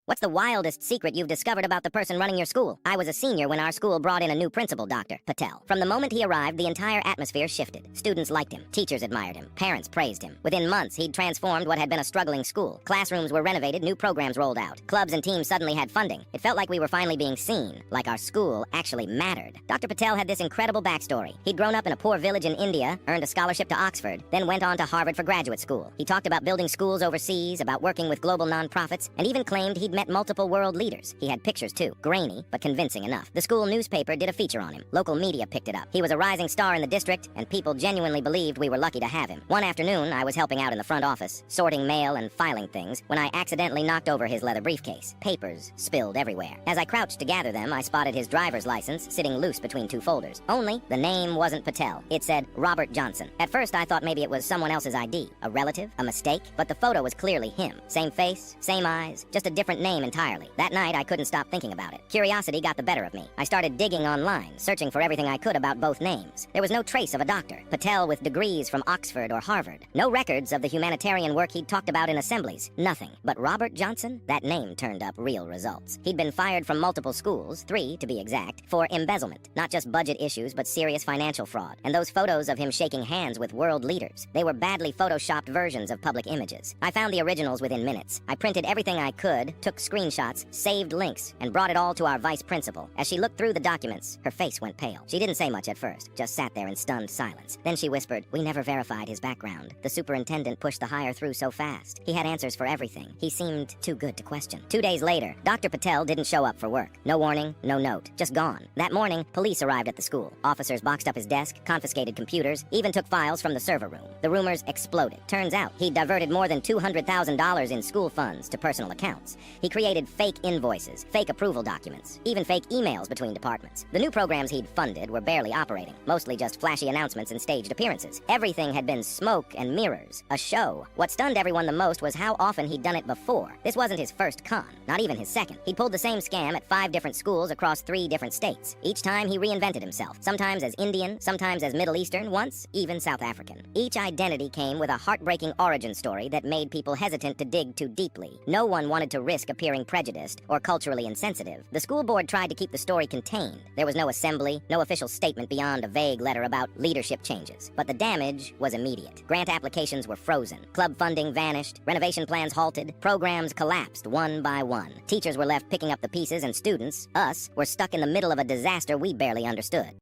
What's the wildest secret you've discovered about the person running your school? I was a senior when our school brought in a new principal, Dr. Patel. From the moment he arrived, the entire atmosphere shifted. Students liked him. Teachers admired him. Parents praised him. Within months, he'd transformed what had been a struggling school. Classrooms were renovated, new programs rolled out. Clubs and teams suddenly had funding. It felt like we were finally being seen, like our school actually mattered. Dr. Patel had this incredible backstory. He'd grown up in a poor village in India, earned a scholarship to Oxford, then went on to Harvard for graduate school. He talked about building schools overseas, about working with global nonprofits, and even claimed he'd met multiple world leaders. He had pictures too, grainy, but convincing enough. The school newspaper did a feature on him. Local media picked it up. He was a rising star in the district, and people genuinely believed we were lucky to have him. One afternoon, I was helping out in the front office, sorting mail and filing things, when I accidentally knocked over his leather briefcase. Papers spilled everywhere. As I crouched to gather them, I spotted his driver's license sitting loose between two folders. Only, the name wasn't Patel. It said Robert Johnson. At first, I thought maybe it was someone else's ID, a relative, a mistake, but the photo was clearly him. Same face, same eyes, just a different name entirely. That night, I couldn't stop thinking about it. Curiosity got the better of me. I started digging online, searching for everything I could about both names. There was no trace of a doctor, Patel with degrees from Oxford or Harvard. No records of the humanitarian work he'd talked about in assemblies. Nothing. But Robert Johnson? That name turned up real results. He'd been fired from multiple schools, 3 to be exact, for embezzlement. Not just budget issues, but serious financial fraud. And those photos of him shaking hands with world leaders, they were badly photoshopped versions of public images. I found the originals within minutes. I printed everything I could, took screenshots, saved links, and brought it all to our vice principal. As she looked through the documents, her face went pale. She didn't say much at first, just sat there in stunned silence. Then she whispered, "We never verified his background. The superintendent pushed the hire through so fast. He had answers for everything. He seemed too good to question." 2 days later, Dr. Patel didn't show up for work. No warning, no note, just gone. That morning, police arrived at the school. Officers boxed up his desk, confiscated computers, even took files from the server room. The rumors exploded. Turns out, he'd diverted more than $200,000 in school funds to personal accounts. He created fake invoices, fake approval documents, even fake emails between departments. The new programs he'd funded were barely operating, mostly just flashy announcements and staged appearances. Everything had been smoke and mirrors, a show. What stunned everyone the most was how often he'd done it before. This wasn't his first con, not even his second. He'd pulled the same scam at 5 different schools across 3 different states. Each time he reinvented himself, sometimes as Indian, sometimes as Middle Eastern, once even South African. Each identity came with a heartbreaking origin story that made people hesitant to dig too deeply. No one wanted to risk appearing prejudiced or culturally insensitive. The school board tried to keep the story contained. There was no assembly, no official statement beyond a vague letter about leadership changes. But the damage was immediate. Grant applications were frozen. Club funding vanished. Renovation plans halted. Programs collapsed one by one. Teachers were left picking up the pieces, and students, us, were stuck in the middle of a disaster we barely understood.